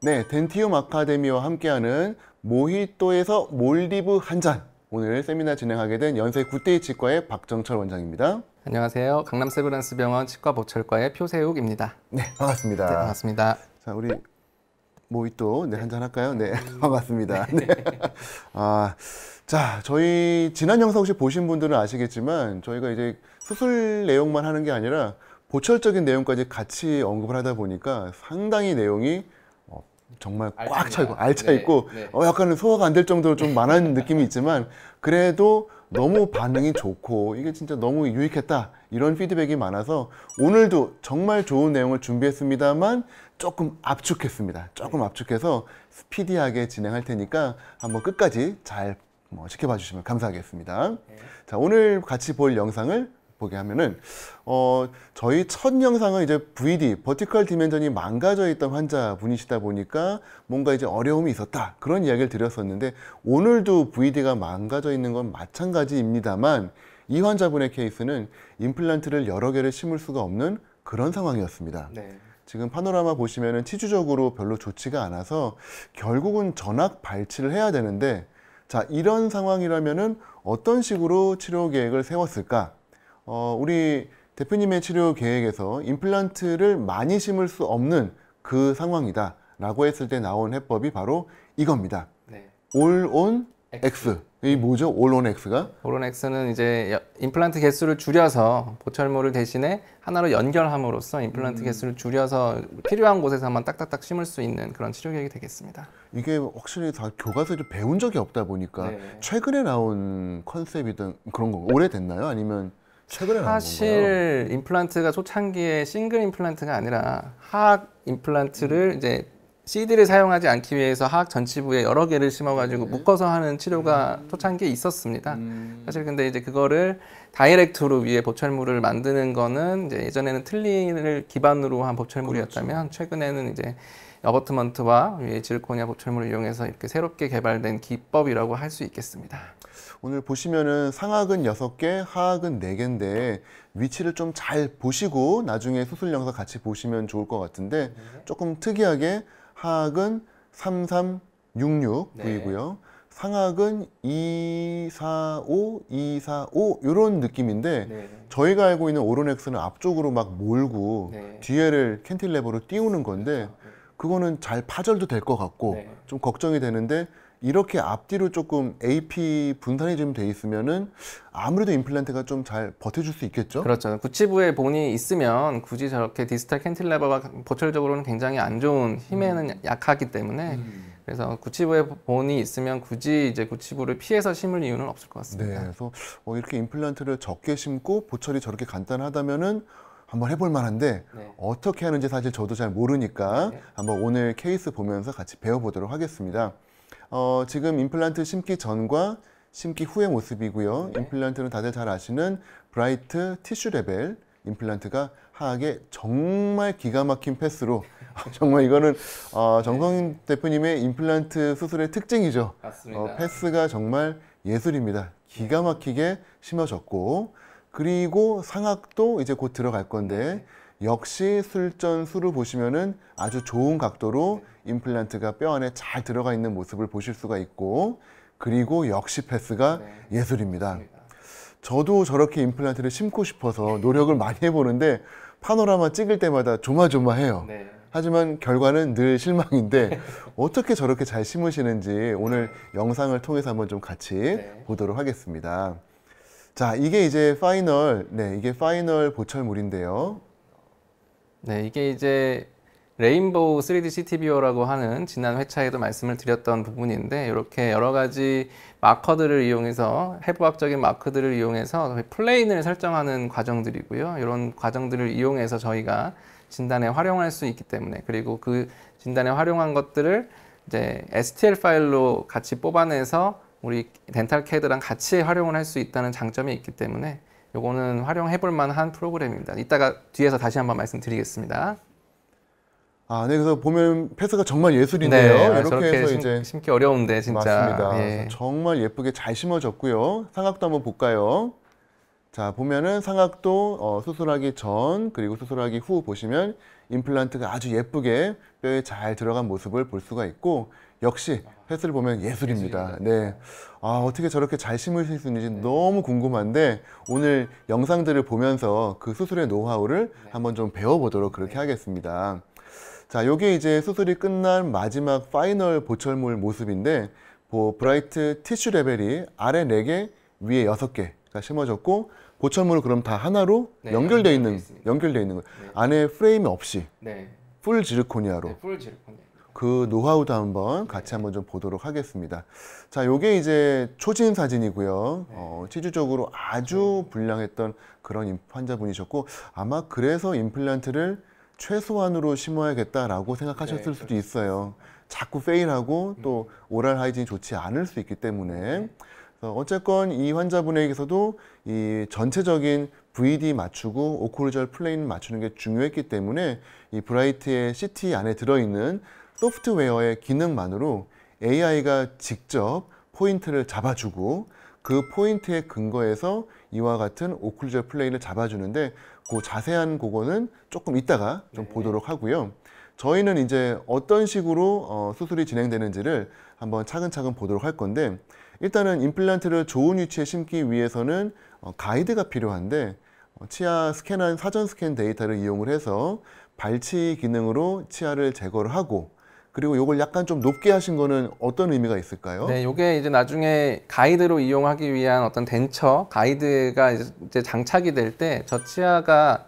네, 덴티움 아카데미와 함께하는 모히또에서 몰디브 한 잔. 오늘 세미나 진행하게 된 연세 굿데이 치과의 박정철 원장입니다. 안녕하세요. 강남 세브란스병원 치과보철과의 표세욱입니다. 네, 반갑습니다. 네, 반갑습니다. 자, 우리 모히또 한 잔 할까요? 네, 반갑습니다. 네. 자, 저희 지난 영상 혹시 보신 분들은 아시겠지만 저희가 이제 수술 내용만 하는 게 아니라 보철적인 내용까지 같이 언급을 하다 보니까 상당히 내용이 정말 꽉 차 있고 알차 있고 약간은 소화가 안 될 정도로 좀 많은 느낌이 있지만 그래도 너무 반응이 좋고 이게 진짜 너무 유익했다 이런 피드백이 많아서 오늘도 정말 좋은 내용을 준비했습니다만 조금 압축했습니다. 조금 압축해서 스피디하게 진행할 테니까 한번 끝까지 잘 지켜봐 주시면 감사하겠습니다. 자, 오늘 같이 볼 영상을 보게 하면은 저희 첫 영상은 이제 VD, 버티컬 디멘전이 망가져 있던 환자분이시다 보니까 뭔가 이제 어려움이 있었다 그런 이야기를 드렸었는데 오늘도 VD가 망가져 있는 건 마찬가지입니다만 이 환자분의 케이스는 임플란트를 여러 개를 심을 수가 없는 그런 상황이었습니다. 네. 지금 파노라마 보시면은 치주적으로 별로 좋지가 않아서 결국은 전악 발치를 해야 되는데 자, 이런 상황이라면은 어떤 식으로 치료 계획을 세웠을까? 우리 대표님의 치료 계획에서 임플란트를 많이 심을 수 없는 그 상황이다 라고 했을 때 나온 해법이 바로 이겁니다. 네. All on X. 이 뭐죠? All on X가? All on X는 이제 임플란트 개수를 줄여서 보철모를 대신에 하나로 연결함으로써 임플란트 개수를 줄여서 필요한 곳에서만 딱딱딱 심을 수 있는 그런 치료 계획이 되겠습니다. 이게 확실히 다 교과서에서 배운 적이 없다 보니까 최근에 나온 컨셉이든 그런 거 오래됐나요? 아니면 최근에 나온 사실 건가요? 임플란트가 초창기에 싱글 임플란트가 아니라 하악 임플란트를 이제 CD를 사용하지 않기 위해서 하악 전치부에 여러 개를 심어가지고 묶어서 하는 치료가 초창기에 있었습니다. 사실 근데 이제 그거를 다이렉트로 위에 보철물을 만드는 거는 이제 예전에는 틀니를 기반으로 한 보철물이었다면 최근에는 이제 어버트먼트와 위에 지르코니아 보철물을 이용해서 이렇게 새롭게 개발된 기법이라고 할 수 있겠습니다. 오늘 보시면은 상악은 6개, 하악은 4개인데 위치를 좀 잘 보시고 나중에 수술 영상 같이 보시면 좋을 것 같은데 조금 특이하게 하악은 3366 부위고요. 상악은 245, 245 이런 느낌인데 저희가 알고 있는 오로넥스는 앞쪽으로 막 몰고 뒤에를 캔틸레버로 띄우는 건데 그거는 잘 파절도 될 것 같고 좀 걱정이 되는데 이렇게 앞뒤로 조금 AP 분산이 좀 돼 있으면은 아무래도 임플란트가 좀 잘 버텨줄 수 있겠죠? 그렇죠. 구치부에 본이 있으면 굳이 저렇게 디스탈 캔틸레버가 보철적으로는 굉장히 안 좋은 힘에는 약하기 때문에 그래서 구치부에 본이 있으면 굳이 이제 구치부를 피해서 심을 이유는 없을 것 같습니다. 네, 그래서 이렇게 임플란트를 적게 심고 보철이 저렇게 간단하다면은 한번 해볼 만한데 어떻게 하는지 사실 저도 잘 모르니까 한번 오늘 케이스 보면서 같이 배워보도록 하겠습니다. 지금 임플란트 심기 전과 심기 후의 모습이고요. 임플란트는 다들 잘 아시는 브라이트 티슈 레벨 임플란트가 하악에 정말 기가 막힌 패스로 정말 이거는 정성인 대표님의 임플란트 수술의 특징이죠. 맞습니다. 패스가 정말 예술입니다. 기가 막히게 심어졌고 그리고 상악도 이제 곧 들어갈 건데 역시 술전수를 보시면은 아주 좋은 각도로 임플란트가 뼈 안에 잘 들어가 있는 모습을 보실 수가 있고 그리고 역시 패스가 예술입니다. 저도 저렇게 임플란트를 심고 싶어서 노력을 많이 해보는데 파노라마 찍을 때마다 조마조마해요. 하지만 결과는 늘 실망인데 어떻게 저렇게 잘 심으시는지 오늘 영상을 통해서 한번 좀 같이 보도록 하겠습니다. 자, 이게 이제 파이널, 이게 파이널 보철물인데요. 네, 이게 이제 레인보우 3D CTVO라고 하는 지난 회차에도 말씀을 드렸던 부분인데 이렇게 여러 가지 마커들을 이용해서 해부학적인 마커들을 이용해서 플레인을 설정하는 과정들이고요. 이런 과정들을 이용해서 저희가 진단에 활용할 수 있기 때문에 그리고 그 진단에 활용한 것들을 이제 STL 파일로 같이 뽑아내서 우리 덴탈 CAD랑 같이 활용을 할 수 있다는 장점이 있기 때문에 요거는 활용해 볼 만한 프로그램입니다. 이따가 뒤에서 다시 한번 말씀드리겠습니다. 네, 그래서 보면 패스가 정말 예술인데요. 네, 이렇게 해서 이제 심기 어려운데 진짜. 맞습니다. 정말 예쁘게 잘 심어졌고요. 상악도 한번 볼까요? 자, 보면은 상악도 수술하기 전 그리고 수술하기 후 보시면 임플란트가 아주 예쁘게 뼈에 잘 들어간 모습을 볼 수가 있고, 역시 횟수를 보면 예술입니다. 네. 아, 어떻게 저렇게 잘 심으실 수 있는지 너무 궁금한데 오늘 영상들을 보면서 그 수술의 노하우를 한번 좀 배워보도록 그렇게 하겠습니다. 자, 요게 이제 수술이 끝난 마지막 파이널 보철물 모습인데, 브라이트 티슈 레벨이 아래 4개, 위에 6개가 심어졌고, 보철물은 그럼 다 하나로 연결되어 있는 거예요. 안에 프레임이 없이 풀 지르코니아로. 풀 지르코니아. 그 노하우도 한번 같이 한번 좀 보도록 하겠습니다. 자, 요게 이제 초진 사진이고요. 치주적으로 아주 불량했던 그런 환자분이셨고, 아마 그래서 임플란트를 최소한으로 심어야겠다라고 생각하셨을 수도 있어요. 자꾸 페일하고 또 오랄 하이진이 좋지 않을 수 있기 때문에. 어쨌건 이 환자분에게서도 이 전체적인 VD 맞추고 오클루절 플레인 맞추는 게 중요했기 때문에 이 브라이트의 CT 안에 들어있는 소프트웨어의 기능만으로 AI가 직접 포인트를 잡아주고 그 포인트에 근거해서 이와 같은 오클루절 플레인을 잡아주는데, 그 자세한 그거는 조금 이따가 좀 보도록 하고요. 저희는 이제 어떤 식으로 수술이 진행되는지를 한번 차근차근 보도록 할 건데, 일단은 임플란트를 좋은 위치에 심기 위해서는 가이드가 필요한데, 치아 스캔한 사전 스캔 데이터를 이용을 해서 발치 기능으로 치아를 제거를 하고, 그리고 이걸 약간 좀 높게 하신 거는 어떤 의미가 있을까요? 네, 요게 이제 나중에 가이드로 이용하기 위한 어떤 덴처 가이드가 이제 장착이 될 때 저 치아가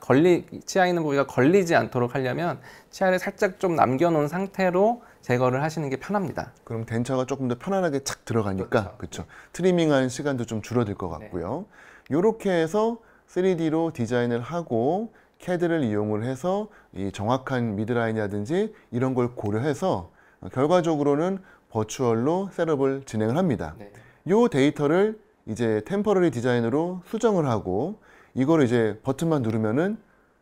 치아 있는 부위가 걸리지 않도록 하려면 치아를 살짝 좀 남겨놓은 상태로 제거를 하시는 게 편합니다. 그럼 덴처가 조금 더 편안하게 착 들어가니까, 그렇죠. 트리밍한 시간도 좀 줄어들 것 같고요. 이렇게 해서 3D로 디자인을 하고 CAD를 이용을 해서 이 정확한 미드라인이라든지 이런 걸 고려해서 결과적으로는 버추얼로 셋업을 진행을 합니다. 이 데이터를 이제 템퍼러리 디자인으로 수정을 하고, 이거를 이제 버튼만 누르면은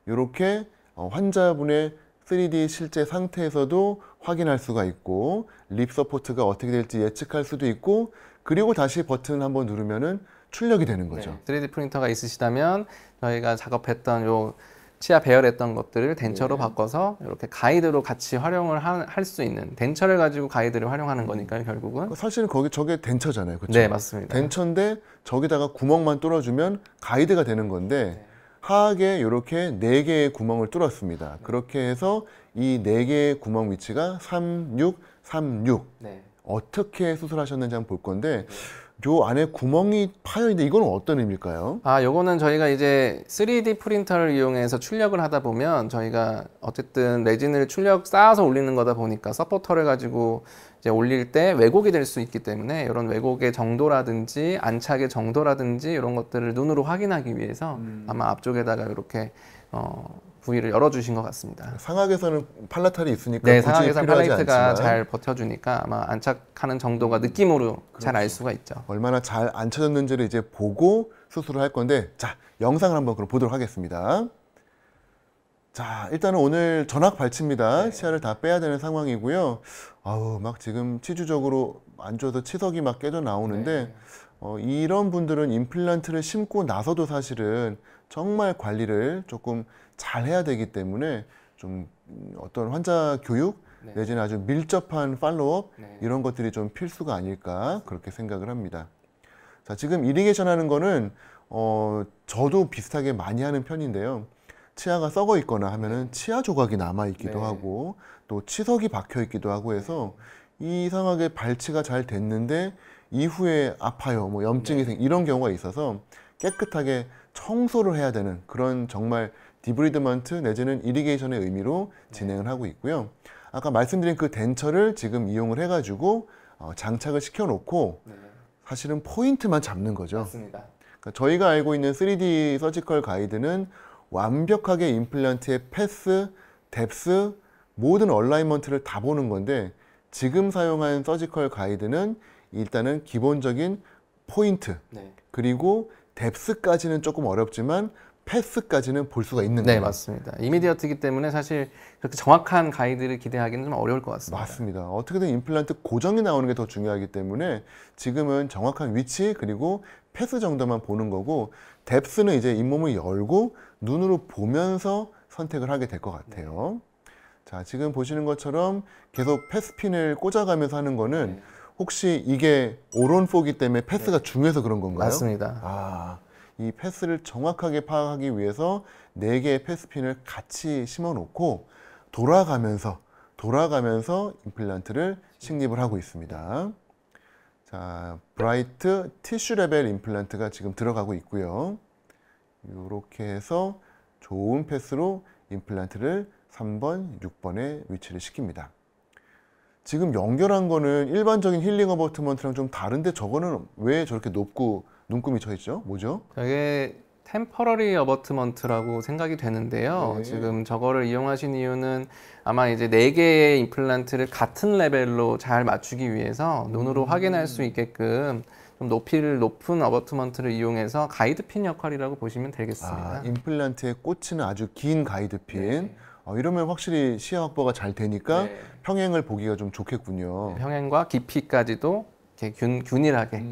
이렇게 환자분의 3D 실제 상태에서도 확인할 수가 있고, 립 서포트가 어떻게 될지 예측할 수도 있고, 그리고 다시 버튼 한번 누르면은 출력이 되는 거죠. 3D 프린터가 있으시다면 저희가 작업했던 요 치아 배열했던 것들을 덴처로 바꿔서 이렇게 가이드로 같이 활용을 할 수 있는, 덴처를 가지고 가이드를 활용하는 거니까요, 결국은. 사실은 저게 덴처잖아요, 그렇죠? 네, 맞습니다. 덴처인데 저기다가 구멍만 뚫어주면 가이드가 되는 건데, 하악에 이렇게 4개의 구멍을 뚫었습니다. 그렇게 해서 이 4개의 구멍 위치가 3, 6, 3, 6. 어떻게 수술하셨는지 한번 볼 건데, 요 안에 구멍이 파여 있는데 이건 어떤 의미일까요? 요거는 저희가 이제 3D 프린터를 이용해서 출력을 하다 보면, 저희가 어쨌든 레진을 쌓아서 올리는 거다 보니까 서포터를 가지고 이제 올릴 때 왜곡이 될 수 있기 때문에, 이런 왜곡의 정도라든지 안착의 정도라든지 이런 것들을 눈으로 확인하기 위해서 아마 앞쪽에다가 이렇게 부위를 열어주신 것 같습니다. 상악에서는 팔라탈이 있으니까 네, 굳이 상악에서는 필요하지 팔레이트가 않지만 잘 버텨주니까 아마 안착하는 정도가 느낌으로 잘 알 수가 있죠. 얼마나 잘 앉혀졌는지를 이제 보고 수술을 할 건데, 자, 영상을 한번 그럼 보도록 하겠습니다. 자, 일단은 오늘 전악 발치입니다. 치아를 다 빼야 되는 상황이고요. 아우, 막 지금 치주적으로 안 좋아서 치석이 막 깨져 나오는데, 이런 분들은 임플란트를 심고 나서도 사실은 정말 관리를 조금 잘 해야 되기 때문에 좀 어떤 환자 교육 내지는 아주 밀접한 팔로우업 이런 것들이 좀 필수가 아닐까 그렇게 생각을 합니다. 자, 지금 이리게이션 하는 거는 저도 비슷하게 많이 하는 편인데요. 치아가 썩어 있거나 하면은 치아 조각이 남아 있기도 하고 또 치석이 박혀 있기도 하고 해서 이상하게 발치가 잘 됐는데 이후에 아파요, 뭐 염증이 이런 경우가 있어서 깨끗하게 청소를 해야 되는 그런 정말 디브리드먼트 내지는 이리게이션의 의미로 진행을 하고 있고요. 아까 말씀드린 그 덴처를 지금 이용을 해가지고 장착을 시켜놓고 사실은 포인트만 잡는 거죠. 맞습니다. 그러니까 저희가 알고 있는 3D 서지컬 가이드는 완벽하게 임플란트의 패스, 뎁스, 모든 얼라이먼트를 다 보는 건데, 지금 사용한 서지컬 가이드는 일단은 기본적인 포인트, 그리고 뎁스까지는 조금 어렵지만 패스까지는 볼 수가 있는 거예요. 네, 맞습니다. 이미디어트이기 때문에 사실 그렇게 정확한 가이드를 기대하기는 좀 어려울 것 같습니다. 맞습니다. 어떻게든 임플란트 고정이 나오는 게 더 중요하기 때문에 지금은 정확한 위치 그리고 패스 정도만 보는 거고, 뎁스는 이제 잇몸을 열고 눈으로 보면서 선택을 하게 될 것 같아요. 자, 지금 보시는 것처럼 계속 패스핀을 꽂아가면서 하는 거는 혹시 이게 오론포기 때문에 패스가 중요해서 그런 건가요? 맞습니다. 아, 이 패스를 정확하게 파악하기 위해서 4개의 패스핀을 같이 심어 놓고 돌아가면서 임플란트를 식립을 하고 있습니다. 자, 브라이트 티슈 레벨 임플란트가 지금 들어가고 있고요. 이렇게 해서 좋은 패스로 임플란트를 3번, 6번에 위치를 시킵니다. 지금 연결한 거는 일반적인 힐링 어버트먼트랑 좀 다른데 저거는 왜 저렇게 높고 눈금이 쳐 있죠? 뭐죠? 저게 템퍼러리 어버트먼트라고 생각이 되는데요. 네. 지금 지금 저거를 이용하신 이유는 아마 이제 4개의 임플란트를 같은 레벨로 잘 맞추기 위해서 눈으로 확인할 수 있게끔 좀 높은 어버트먼트를 이용해서 가이드핀 역할이라고 보시면 되겠습니다. 아, 임플란트에 꽂히는 아주 긴 가이드핀. 네. 이러면 확실히 시야 확보가 잘 되니까 네. 평행을 보기가 좀 좋겠군요. 평행과 깊이까지도 이렇게 균일하게.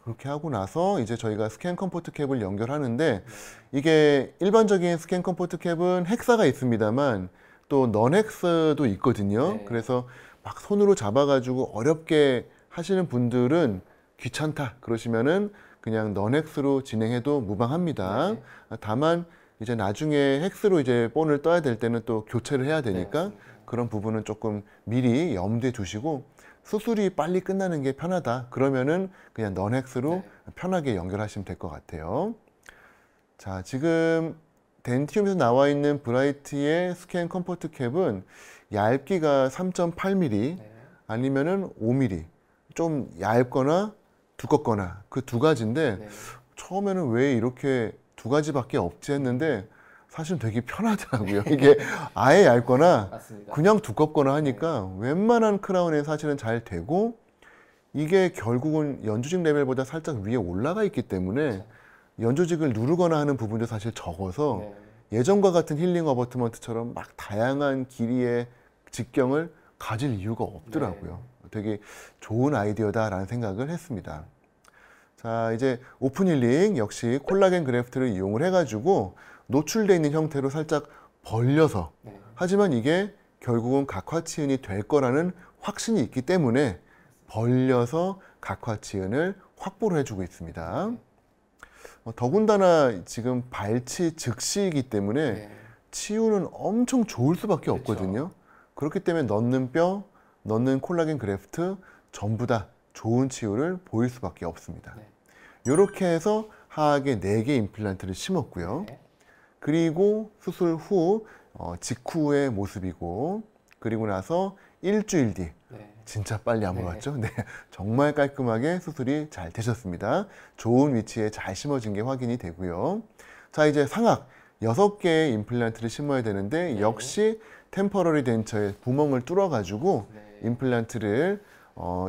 그렇게 하고 나서 이제 저희가 스캔 컴포트 캡을 연결하는데, 이게 일반적인 스캔 컴포트 캡은 헥사가 있습니다만 또 넌 헥스도 있거든요. 네. 그래서 막 손으로 잡아가지고 어렵게 하시는 분들은 귀찮다 그러시면은 그냥 넌 헥스로 진행해도 무방합니다. 네. 다만 이제 나중에 헥스로 이제 본을 떠야 될 때는 또 교체를 해야 되니까 맞습니다. 그런 부분은 조금 미리 염두에 두시고, 수술이 빨리 끝나는 게 편하다 그러면은 그냥 넌 헥스로 편하게 연결하시면 될 것 같아요. 자, 지금 덴티움에서 나와 있는 브라이트의 스캔 컴포트 캡은 얇기가 3.8mm 아니면은 5mm, 좀 얇거나 두껍거나 그 두 가지인데, 네. 처음에는 왜 이렇게 두 가지밖에 없지 했는데 사실 되게 편하더라고요. 이게 아예 얇거나 맞습니다. 그냥 두껍거나 하니까 웬만한 크라운에 사실은 잘 되고, 이게 결국은 연조직 레벨보다 살짝 위에 올라가 있기 때문에 연조직을 누르거나 하는 부분도 사실 적어서 네. 예전과 같은 힐링 어버트먼트처럼 막 다양한 길이의 직경을 가질 이유가 없더라고요. 되게 좋은 아이디어다라는 생각을 했습니다. 자, 이제 오픈 힐링 역시 콜라겐 그래프트를 이용을 해가지고 노출되어 있는 형태로 살짝 벌려서, 하지만 이게 결국은 각화치은이 될 거라는 확신이 있기 때문에 벌려서 각화치은을 확보를 해주고 있습니다. 더군다나 지금 발치 즉시이기 때문에 치유는 엄청 좋을 수밖에 없거든요. 그렇기 때문에 넣는 뼈, 넣는 콜라겐 그래프트 전부 다 좋은 치유를 보일 수밖에 없습니다. 이렇게 해서 하악에 4개 임플란트를 심었고요. 그리고 수술 후 직후의 모습이고, 그리고 나서 일주일 뒤, 진짜 빨리 안 먹었죠? 네, 정말 깔끔하게 수술이 잘 되셨습니다. 좋은 위치에 잘 심어진 게 확인이 되고요. 자, 이제 상악 6개의 임플란트를 심어야 되는데, 역시 템퍼러리 덴처에 구멍을 뚫어가지고 임플란트를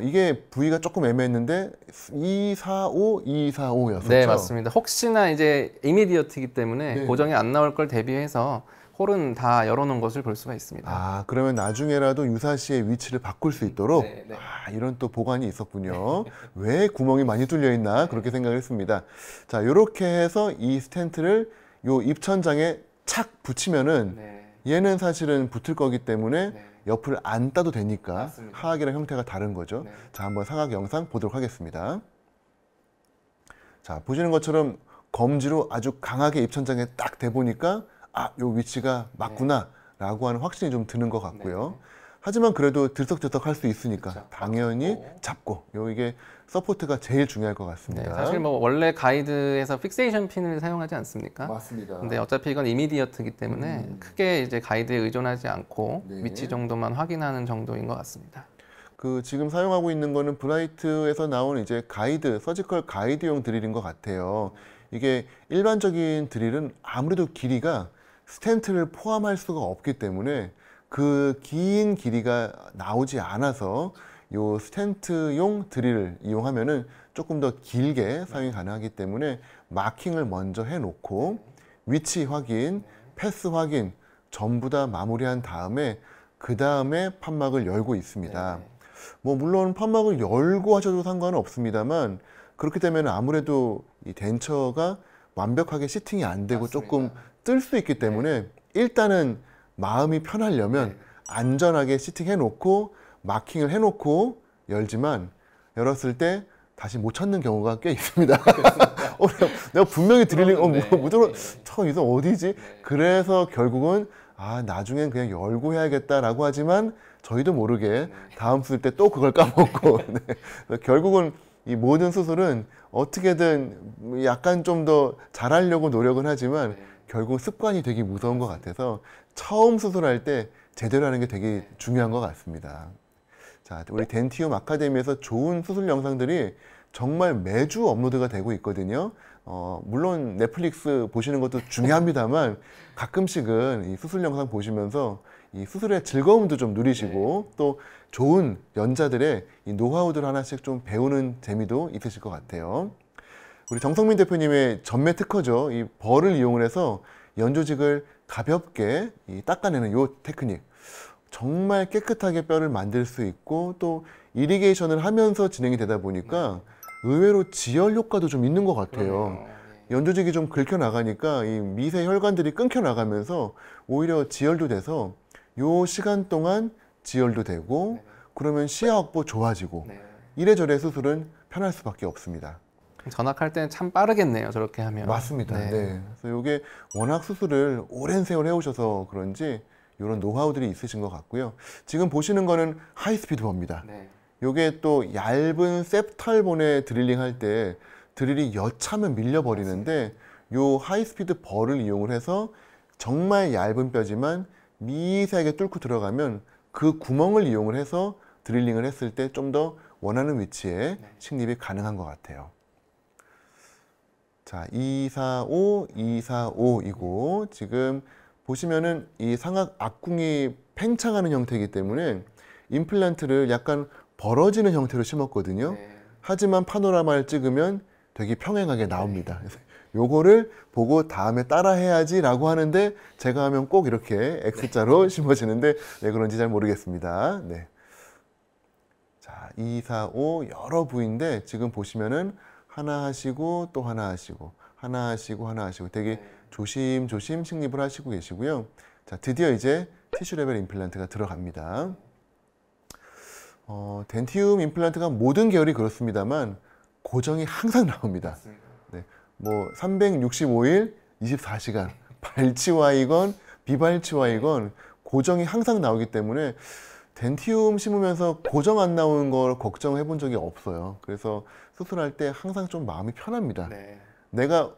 이게 부위가 조금 애매했는데 245, 245였었죠? 네, 맞습니다. 혹시나 이제 이미디어트이기 때문에 네. 고정이 안 나올 걸 대비해서 홀은 다 열어놓은 것을 볼 수가 있습니다. 아, 그러면 나중에라도 유사시의 위치를 바꿀 수 있도록 네. 이런 또 보관이 있었군요. 왜 구멍이 많이 뚫려 있나 그렇게 생각을 했습니다. 자, 이렇게 해서 이 스텐트를 요 입천장에 착 붙이면은 얘는 사실은 붙을 거기 때문에 옆을 안 따도 되니까 맞습니다. 하악이랑 형태가 다른 거죠. 자, 한번 상악 영상 보도록 하겠습니다. 자, 보시는 것처럼 검지로 아주 강하게 입천장에 딱 대보니까 요 위치가 맞구나 라고 하는 확신이 좀 드는 것 같고요. 하지만 그래도 들썩들썩 할 수 있으니까 당연히 잡고 이게 서포트가 제일 중요할 것 같습니다. 사실 뭐 원래 가이드에서 픽세이션 핀을 사용하지 않습니까? 맞습니다. 근데 어차피 이건 이미디어트이기 때문에 크게 이제 가이드에 의존하지 않고 네. 위치 정도만 확인하는 정도인 것 같습니다. 그 지금 사용하고 있는 거는 브라이트에서 나온 이제 가이드, 서지컬 가이드용 드릴인 것 같아요. 이게 일반적인 드릴은 아무래도 길이가 스텐트를 포함할 수가 없기 때문에 그 긴 길이가 나오지 않아서 요 스텐트용 드릴을 이용하면은 조금 더 길게 사용이 가능하기 때문에 마킹을 먼저 해놓고 위치 확인, 패스 확인 전부 다 마무리한 다음에 그 다음에 판막을 열고 있습니다. 뭐 물론 판막을 열고 하셔도 상관은 없습니다만 그렇게 되면 아무래도 이 덴처가 완벽하게 시팅이 안 되고 맞습니다. 조금 뜰 수 있기 때문에 일단은 마음이 편하려면 네. 안전하게 시팅해 놓고 마킹을 해 놓고 열지만 열었을 때 다시 못 찾는 경우가 꽤 있습니다. 내가 분명히 드릴링 무조건 이거 어디지? 그래서 결국은 나중엔 그냥 열고 해야겠다라고 하지만 저희도 모르게 다음 쓸 때 또 그걸 까먹고 네. 결국은 이 모든 수술은 어떻게든 약간 좀 더 잘하려고 노력은 하지만 결국 습관이 되게 무서운 것 같아서 처음 수술할 때 제대로 하는 게 되게 중요한 것 같습니다. 자, 우리 덴티움 아카데미에서 좋은 수술 영상들이 정말 매주 업로드가 되고 있거든요. 물론 넷플릭스 보시는 것도 중요합니다만 가끔씩은 이 수술 영상 보시면서 이 수술의 즐거움도 좀 누리시고 또 좋은 연자들의 이 노하우들 하나씩 좀 배우는 재미도 있으실 것 같아요. 우리 정성민 대표님의 전매 특허죠. 이 벌을 이용을 해서 연조직을 가볍게 닦아내는 요 테크닉. 정말 깨끗하게 뼈를 만들 수 있고 또 이리게이션을 하면서 진행이 되다 보니까 의외로 지혈 효과도 좀 있는 것 같아요. 연조직이 좀 긁혀 나가니까 이 미세 혈관들이 끊겨 나가면서 오히려 지혈도 돼서 요 시간 동안 지혈도 되고 그러면 시야 확보 좋아지고 이래저래 수술은 편할 수밖에 없습니다. 전학할 때는 참 빠르겠네요. 저렇게 하면. 맞습니다. 네. 그래서 이게 워낙 수술을 오랜 세월 해오셔서 그런지 이런 노하우들이 있으신 것 같고요. 지금 보시는 거는 하이스피드 버입니다. 요게 또 얇은 셉탈본에 드릴링 할 때 드릴이 여차면 밀려버리는데 요 하이스피드 벌을 이용을 해서 정말 얇은 뼈지만 미세하게 뚫고 들어가면 그 구멍을 이용을 해서 드릴링을 했을 때 좀 더 원하는 위치에 식립이 가능한 것 같아요. 자, 245, 245이고 지금 보시면은 이 상악 앞궁이 팽창하는 형태이기 때문에 임플란트를 약간 벌어지는 형태로 심었거든요. 하지만 파노라마를 찍으면 되게 평행하게 나옵니다. 그래서 요거를 보고 다음에 따라 해야지 라고 하는데 제가 하면 꼭 이렇게 X자로 심어지는데 왜 그런지 잘 모르겠습니다. 네. 자, 245 여러 부위인데 지금 보시면은 하나 하시고 또 하나 하시고 하나 하시고 하나 하시고 되게 조심조심 식립을 하시고 계시고요. 자, 드디어 이제 티슈 레벨 임플란트가 들어갑니다. 덴티움 임플란트가 모든 계열이 그렇습니다만 고정이 항상 나옵니다. 네, 뭐 365일 24시간 발치와이건 비발치와이건 고정이 항상 나오기 때문에 덴티움 심으면서 고정 안 나오는 걸 걱정해 본 적이 없어요. 그래서 수술할 때 항상 좀 마음이 편합니다. 내가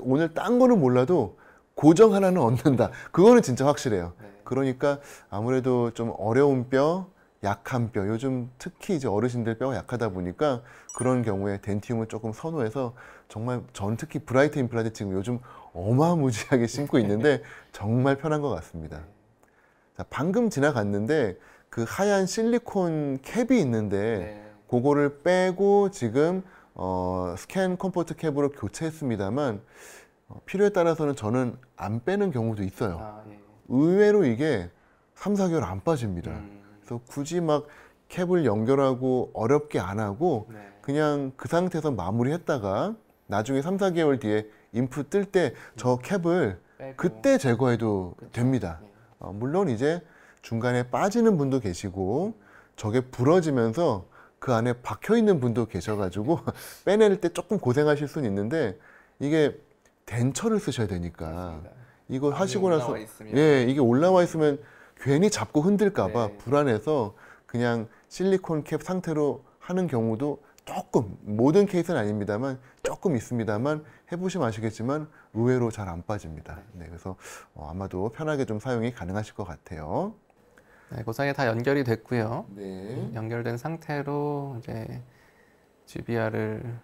오늘 딴 거는 몰라도 고정 하나는 얻는다. 그거는 진짜 확실해요. 그러니까 아무래도 좀 어려운 뼈, 약한 뼈, 요즘 특히 이제 어르신들 뼈가 약하다 보니까 그런 경우에 덴티움을 조금 선호해서 정말 전 특히 브라이트 임플란트 지금 요즘 어마무지하게 심고 있는데 정말 편한 것 같습니다. 자, 방금 지나갔는데 그 하얀 실리콘 캡이 있는데 그거를 빼고 지금 스캔 컴포트 캡으로 교체했습니다.만 필요에 따라서는 저는 안 빼는 경우도 있어요. 의외로 이게 3, 4개월 안 빠집니다. 그래서 굳이 막 캡을 연결하고 어렵게 안 하고 그냥 그 상태에서 마무리했다가 나중에 3, 4개월 뒤에 인프 뜰 때 저 캡을 그때 제거해도 됩니다. 물론 이제 중간에 빠지는 분도 계시고 저게 부러지면서 그 안에 박혀 있는 분도 계셔가지고 빼낼 때 조금 고생하실 수는 있는데 이게 덴처를 쓰셔야 되니까 이거 하시고 나서 이게 올라와 있으면 괜히 잡고 흔들까봐 불안해서 그냥 실리콘 캡 상태로 하는 경우도 조금, 모든 케이스는 아닙니다만 조금 있습니다만 해보시면 아시겠지만 의외로 잘 안 빠집니다. 네, 그래서 아마도 편하게 좀 사용이 가능하실 것 같아요. 네, 고상에 다 연결이 됐고요. 네. 연결된 상태로 이제 GBR을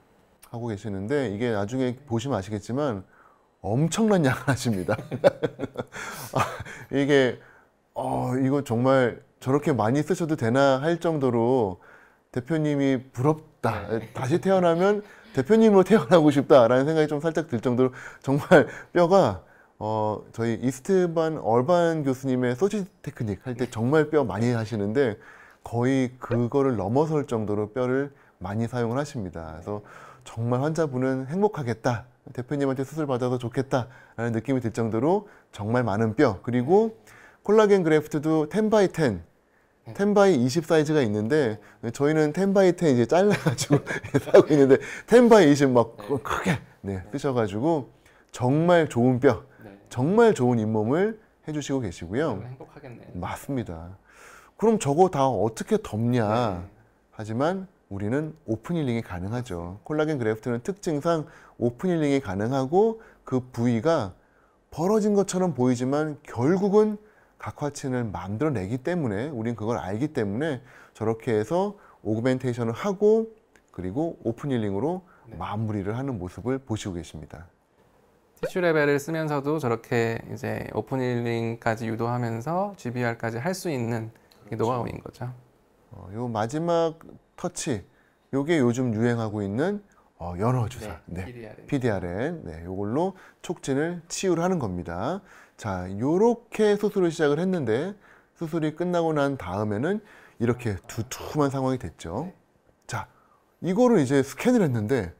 하고 계시는데 이게 나중에 보시면 아시겠지만 엄청난 양을 하십니다. 이게 이거 정말 저렇게 많이 쓰셔도 되나 할 정도로 대표님이 부럽다. 다시 태어나면 대표님으로 태어나고 싶다라는 생각이 좀 살짝 들 정도로 정말 뼈가 저희 이스트반 얼반 교수님의 소시지 테크닉 할 때 정말 뼈 많이 하시는데 거의 그거를 넘어설 정도로 뼈를 많이 사용을 하십니다. 그래서 정말 환자분은 행복하겠다. 대표님한테 수술 받아서 좋겠다라는 느낌이 들 정도로 정말 많은 뼈. 그리고 콜라겐 그래프트도 10x10, 10x20 사이즈가 있는데 저희는 10x10 이제 잘라가지고 사고 있는데 10x20 막 크게 쓰셔가지고 정말 좋은 뼈, 정말 좋은 잇몸을 해주시고 계시고요. 행복하겠네요. 맞습니다. 그럼 저거 다 어떻게 덮냐? 하지만 우리는 오픈 힐링이 가능하죠. 콜라겐 그래프트는 특징상 오픈 힐링이 가능하고 그 부위가 벌어진 것처럼 보이지만 결국은 각화층을 만들어내기 때문에 우린 그걸 알기 때문에 저렇게 해서 오그멘테이션을 하고 그리고 오픈 힐링으로 마무리를 하는 모습을 보시고 계십니다. 티슈 레벨을 쓰면서도 저렇게 이제 오픈 힐링까지 유도하면서 GBR까지 할 수 있는 게 노하우인 거죠. 요 마지막 터치, 요게 요즘 유행하고 있는 연어 주사, PDRN, 요걸로 촉진을 치유를 하는 겁니다. 자, 요렇게 수술을 시작을 했는데 수술이 끝나고 난 다음에는 이렇게 두툼한 상황이 됐죠. 자, 이거를 이제 스캔을 했는데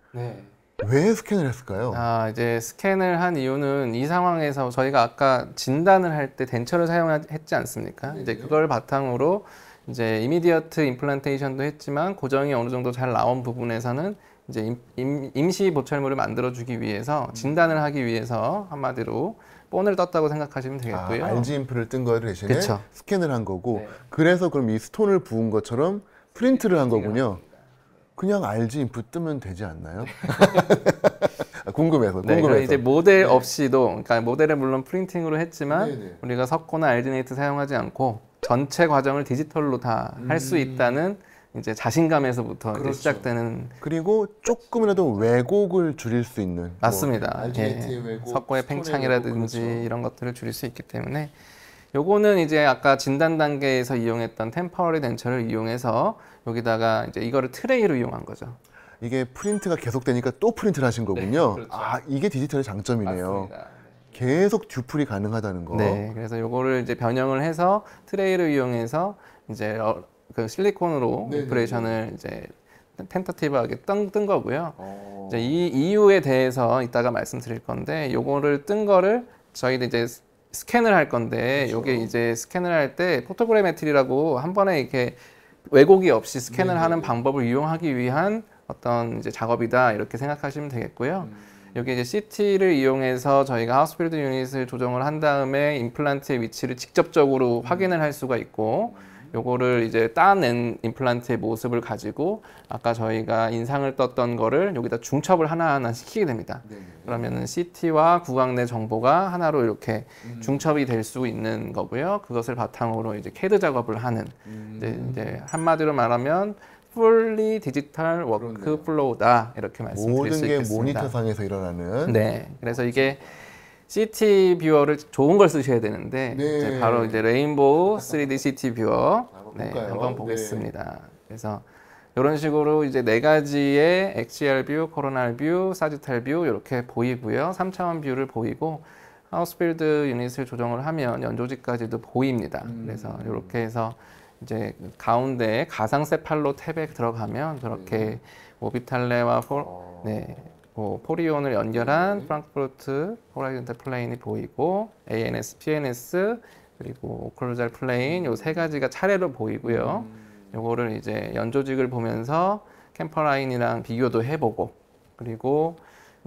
왜 스캔을 했을까요? 이제 스캔을 한 이유는 이 상황에서 저희가 아까 진단을 할 때 덴처를 사용했지 않습니까? 이제 그걸 바탕으로 이제 이미디어트 임플란테이션도 했지만 고정이 어느 정도 잘 나온 부분에서는 이제 임시 보철물을 만들어주기 위해서 진단을 하기 위해서 한마디로 본을 떴다고 생각하시면 되겠고요. RG 임플을 뜬 거 대신에 그쵸. 스캔을 한 거고 그래서 그럼 이 스톤을 부은 것처럼 프린트를 한 거군요. 그냥 RG 임플 뜨면 되지 않나요? 궁금해서. 그럼 이제 모델 없이도, 그러니까 모델은 물론 프린팅으로 했지만 우리가 석고나 알지네이트 사용하지 않고 전체 과정을 디지털로 다 할 수 있다는 이제 자신감에서부터 이제 시작되는. 그리고 조금이라도 왜곡을 줄일 수 있는. 맞습니다. 왜곡, 석고의 팽창이라든지 이런 것들을 줄일 수 있기 때문에 요거는 이제 아까 진단 단계에서 이용했던 템퍼러리 덴처를 이용해서 여기다가 이제 이거를 트레이로 이용한 거죠. 이게 프린트가 계속되니까 또 프린트를 하신 거군요. 그렇죠. 이게 디지털의 장점이네요. 맞습니다. 계속 듀플이 가능하다는 거. 그래서 요거를 이제 변형을 해서 트레이를 이용해서 이제 그 실리콘으로 오퍼레이션을 이제 텐터티브하게 뜬 거고요. 이제 이 이유에 대해서 이따가 말씀드릴 건데 요거를 뜬 거를 저희도 이제 스캔을 할 건데 요게 이제 스캔을 할 때 포토그래메트리라고 한 번에 이렇게 왜곡이 없이 스캔을 하는 방법을 이용하기 위한 어떤 이제 작업이다 이렇게 생각하시면 되겠고요. 여기 이제 CT를 이용해서 저희가 하우스필드 유닛을 조정을 한 다음에 임플란트의 위치를 직접적으로 확인을 할 수가 있고 요거를 이제 따낸 임플란트의 모습을 가지고 아까 저희가 인상을 떴던 거를 여기다 중첩을 하나하나 시키게 됩니다. 그러면은 CT와 구강 내 정보가 하나로 이렇게 중첩이 될 수 있는 거고요. 그것을 바탕으로 이제 CAD 작업을 하는 이제 한마디로 말하면 fully 디지털 워크 플로우다 이렇게 말씀드릴 수 있겠습니다. 모든 게 모니터상에서 일어나는. 그래서 이게 CT 뷰어를 좋은 걸 쓰셔야 되는데 이제 바로 이제 레인보우 3D CT 뷰어 한번 보겠습니다. 그래서 이런 식으로 이제 네 가지의 XR 뷰, 코로날 뷰, 사지탈 뷰 이렇게 보이고요. 3차원 뷰를 보이고 하우스필드 유닛을 조정을 하면 연조직까지도 보입니다. 그래서 이렇게 해서 이제 가운데 가상세팔로 탭에 들어가면 저렇게 오비탈레와 포리온을 연결한 프랑크푸르트 호라이즌탈 플레인이 보이고 ANS, PNS 그리고 오클루잘 플레인 요 세 가지가 차례로 보이고요. 요거를 이제 연조직을 보면서 캠퍼라인이랑 비교도 해보고 그리고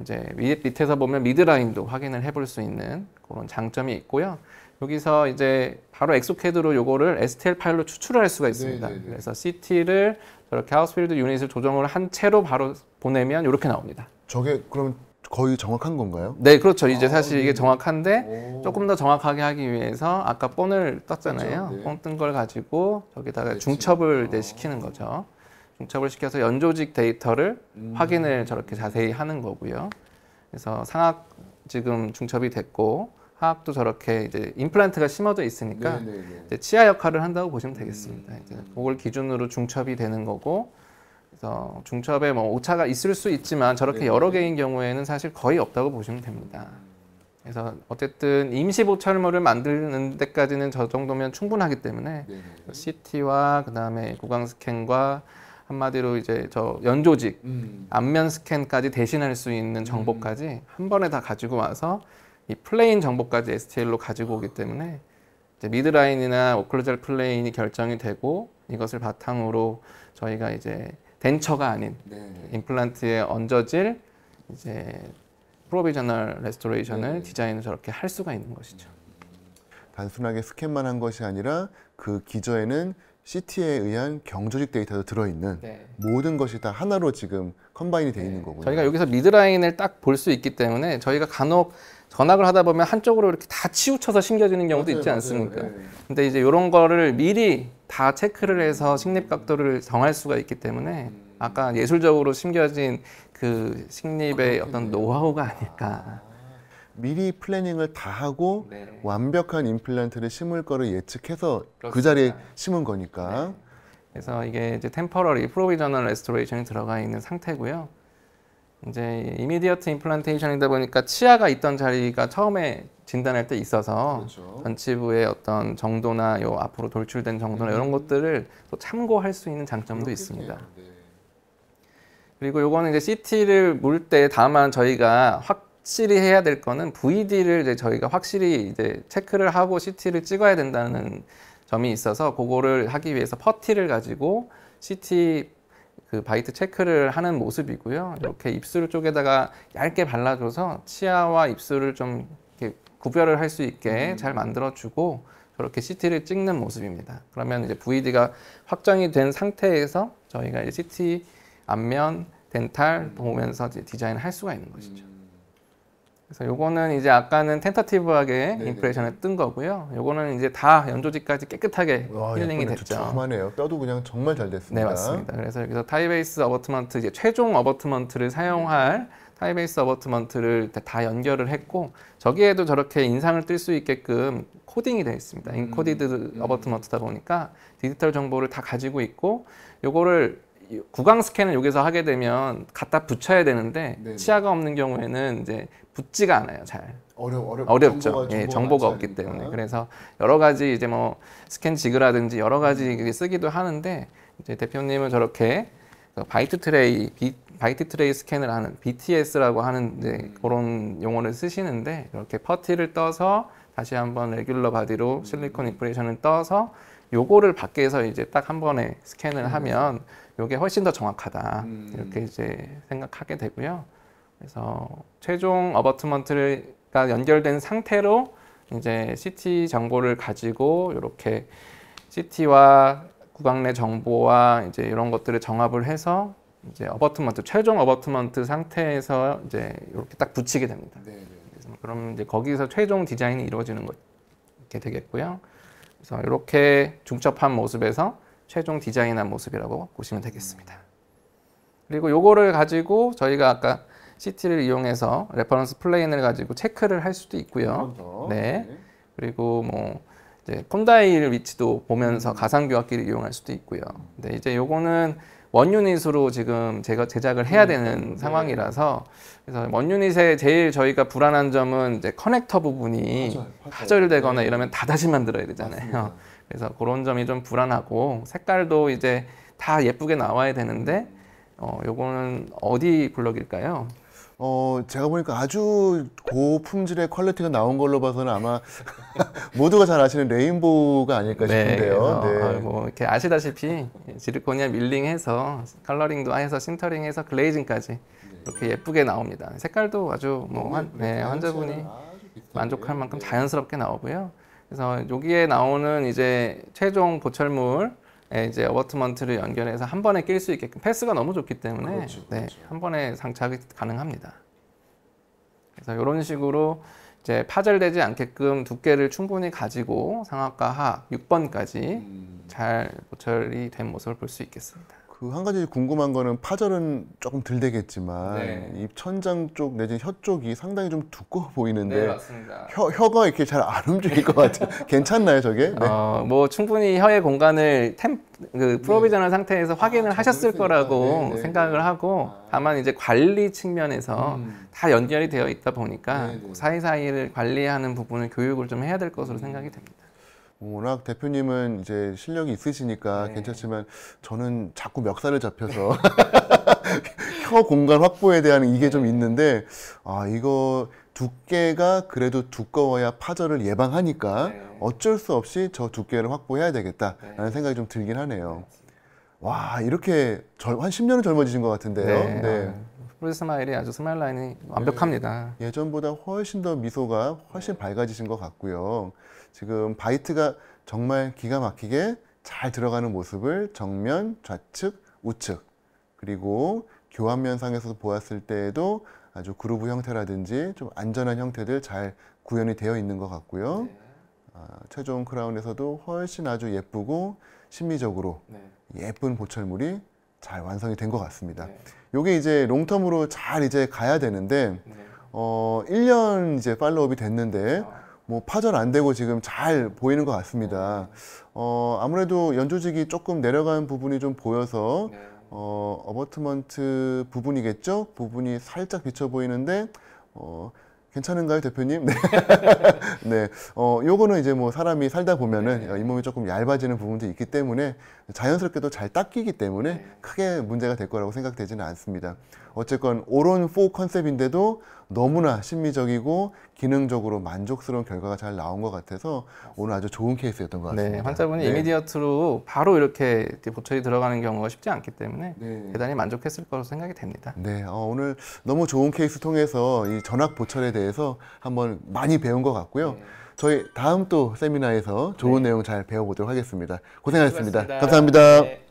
이제 밑에서 보면 미드라인도 확인을 해볼 수 있는 그런 장점이 있고요. 여기서 이제 바로 엑소캐드로 요거를 STL 파일로 추출을 할 수가 있습니다. 그래서 CT를 저렇게 하우스필드 유닛을 조정을 한 채로 바로 보내면 이렇게 나옵니다. 저게 그럼 거의 정확한 건가요? 네, 그렇죠. 이제 사실 이게 정확한데 조금 더 정확하게 하기 위해서 아까 본을 떴잖아요. 본 뜬 걸 가지고 저기다가 중첩을 시키는 거죠. 중첩을 시켜서 연조직 데이터를 확인을 저렇게 자세히 하는 거고요. 그래서 상악 지금 중첩이 됐고 하악도 저렇게 이제 임플란트가 심어져 있으니까 이제 치아 역할을 한다고 보시면 되겠습니다. 이제 그걸 기준으로 중첩이 되는 거고. 그래서 중첩에 뭐 오차가 있을 수 있지만 저렇게 여러 개인 경우에는 사실 거의 없다고 보시면 됩니다. 그래서 어쨌든 임시 보철물을 만드는 데까지는 저 정도면 충분하기 때문에 CT와 그 다음에 구강 스캔과 한마디로 이제 저 연조직, 안면 스캔까지 대신할 수 있는 정보까지 한 번에 다 가지고 와서 이 플레인 정보까지 STL로 가지고 오기 때문에 이제 미드라인이나 오클루잘 플레인이 결정이 되고 이것을 바탕으로 저희가 이제 덴처가 아닌 임플란트에 얹어질 이제 프로비저널 레스토레이션을 디자인을 저렇게 할 수가 있는 것이죠. 단순하게 스캔만 한 것이 아니라 그 기저에는 CT에 의한 경조직 데이터도 들어있는 모든 것이 다 하나로 지금 컴바인이 되어 있는 거고요. 저희가 여기서 미드라인을 딱 볼 수 있기 때문에 저희가 간혹 전학을 하다 보면 한쪽으로 이렇게 다 치우쳐서 심겨지는 경우도 있지 않습니까? 근데 이제 이런 거를 미리 다 체크를 해서 식립 각도를 정할 수가 있기 때문에 아까 예술적으로 심겨진 그 식립의 어떤 노하우가 아닐까. 미리 플래닝을 다 하고 완벽한 임플란트를 심을 거를 예측해서 그 그렇습니다. 자리에 심은 거니까. 그래서 이게 이제 템퍼러리 프로비저널 레스토레이션이 들어가 있는 상태고요. 이제 이미디어트 임플란테이션이다 보니까 치아가 있던 자리가 처음에 진단할 때 있어서 전치부의 어떤 정도나 요 앞으로 돌출된 정도나 이런 것들을 또 참고할 수 있는 장점도 있습니다. 그리고 요거는 이제 CT를 물 때 다만 저희가 확실히 해야 될 거는 VD를 이제 저희가 확실히 이제 체크를 하고 CT를 찍어야 된다는 점이 있어서 그거를 하기 위해서 퍼티를 가지고 CT 그 바이트 체크를 하는 모습이고요. 이렇게 입술 쪽에다가 얇게 발라줘서 치아와 입술을 좀 이렇게 구별을 할 수 있게 잘 만들어주고 저렇게 CT를 찍는 모습입니다. 그러면 이제 VD가 확정이 된 상태에서 저희가 이제 CT 앞면, 덴탈 보면서 이제 디자인을 할 수가 있는 것이죠. 그래서 요거는 이제 아까는 텐터티브하게 임프레션을 뜬 거고요. 요거는 이제 다 연조직까지 깨끗하게 힐링이 됐죠. 두툼하네요. 뼈도 그냥 정말 잘 됐습니다. 네, 맞습니다. 그래서 여기서 타이베이스 어버트먼트 이제 최종 어버트먼트를 사용할 타이베이스 어버트먼트를 다 연결을 했고 저기에도 저렇게 인상을 뜰 수 있게끔 코딩이 되어 있습니다. 인코디드 어버트먼트다 보니까 디지털 정보를 다 가지고 있고 요거를 구강 스캔을 여기서 하게 되면 갖다 붙여야 되는데 치아가 없는 경우에는 이제 붙지가 않아요. 잘 어렵죠. 정보가 없기 때문에. 그래서 여러 가지 이제 뭐 스캔 지그라든지 여러 가지 쓰기도 하는데 이제 대표님은 저렇게 바이트 트레이 스캔을 하는 BTS라고 하는 이제 그런 용어를 쓰시는데 이렇게 퍼티를 떠서 다시 한번 레귤러 바디로 실리콘 임프레션을 떠서 요거를 밖에서 이제 딱 한 번에 스캔을 하면 요게 훨씬 더 정확하다 이렇게 이제 생각하게 되고요. 그래서 최종 어버트먼트가 연결된 상태로 이제 CT 정보를 가지고 이렇게 CT와 구강 내 정보와 이제 이런 것들을 정합을 해서 이제 어버트먼트 최종 어버트먼트 상태에서 이제 이렇게 딱 붙이게 됩니다. 그래서 그럼 이제 거기서 최종 디자인이 이루어지는 것 이렇게 되겠고요. 그래서 이렇게 중첩한 모습에서 최종 디자인한 모습이라고 보시면 되겠습니다. 그리고 요거를 가지고 저희가 아까 CT를 이용해서 레퍼런스 플레인을 가지고 체크를 할 수도 있고요. 네. 그리고 뭐 이제 콘다일 위치도 보면서 가상 교합기를 이용할 수도 있고요. 근데 이제 요거는 원 유닛으로 지금 제가 제작을 해야 되는 상황이라서 그래서 원 유닛에 제일 저희가 불안한 점은 이제 커넥터 부분이 파절되거나 이러면 다 다시 만들어야 되잖아요. 맞습니다. 그래서 그런 점이 좀 불안하고 색깔도 이제 다 예쁘게 나와야 되는데 요거는 어디 블럭일까요? 제가 보니까 아주 고품질의 퀄리티가 나온 걸로 봐서는 아마 모두가 잘 아시는 레인보우가 아닐까 싶은데요. 네. 뭐 이렇게 아시다시피 지르코니아 밀링해서 컬러링도 해서 신터링해서 글레이징까지 이렇게 예쁘게 나옵니다. 색깔도 아주 뭐 환자분이 만족할 만큼 자연스럽게 나오고요. 그래서 여기에 나오는 이제 최종 보철물 이제 어버트먼트를 연결해서 한 번에 낄 수 있게끔 패스가 너무 좋기 때문에 한 번에 장착이 가능합니다. 그래서 이런 식으로 이제 파절되지 않게끔 두께를 충분히 가지고 상악과 하악 6번까지 잘 보철이 된 모습을 볼 수 있겠습니다. 그 한 가지 궁금한 거는 파절은 조금 덜 되겠지만 입 천장 쪽 내지는 혀 쪽이 상당히 좀 두꺼워 보이는데 네, 맞습니다. 혀가 이렇게 잘 안 움직일 것 같아요. 괜찮나요, 저게? 뭐 충분히 혀의 공간을 그 프로비저널 상태에서 확인을 하셨을 거라고 생각을 하고 다만 이제 관리 측면에서 다 연결이 되어 있다 보니까 사이사이를 관리하는 부분을 교육을 좀 해야 될 것으로 생각이 됩니다. 워낙 대표님은 이제 실력이 있으시니까 네. 괜찮지만 저는 자꾸 멱살을 잡혀서 혀 공간 확보에 대한 이게 좀 있는데 이거 두께가 그래도 두꺼워야 파절을 예방하니까 네. 어쩔 수 없이 저 두께를 확보해야 되겠다라는 네. 생각이 좀 들긴 하네요. 와, 이렇게 한 10년은 젊어지신 것 같은데요. 네. 프로즈 스마일이 아주 스마일 라인이 완벽합니다. 예전보다 훨씬 더 미소가 훨씬 밝아지신 것 같고요. 지금 바이트가 정말 기가 막히게 잘 들어가는 모습을 정면, 좌측, 우측 그리고 교환면상에서 보았을 때에도 아주 그루브 형태라든지 좀 안전한 형태들 잘 구현이 되어 있는 것 같고요. 최종 크라운에서도 훨씬 아주 예쁘고 심미적으로 예쁜 보철물이 잘 완성이 된 것 같습니다. 요게 이제 롱텀으로 잘 이제 가야 되는데 1년 이제 팔로업이 됐는데 뭐 파절 안 되고 지금 잘 보이는 것 같습니다. 아무래도 연조직이 조금 내려간 부분이 좀 보여서 어버트먼트 부분이겠죠? 부분이 살짝 비쳐 보이는데 괜찮은가요, 대표님? 네. 네. 요거는 이제 뭐 사람이 살다 보면은 잇몸이 조금 얇아지는 부분도 있기 때문에 자연스럽게도 잘 닦이기 때문에 크게 문제가 될 거라고 생각되지는 않습니다. 어쨌건 오론 4 컨셉인데도 너무나 심미적이고 기능적으로 만족스러운 결과가 잘 나온 것 같아서 오늘 아주 좋은 케이스였던 것 같습니다. 네, 환자분이 이미디어트로 바로 이렇게 보철이 들어가는 경우가 쉽지 않기 때문에 대단히 만족했을 거로 생각이 됩니다. 네, 오늘 너무 좋은 케이스 통해서 이 전악 보철에 대해서 한번 많이 배운 것 같고요. 저희 다음 또 세미나에서 좋은 내용 잘 배워보도록 하겠습니다. 고생하셨습니다. 수고하셨습니다. 감사합니다. 네.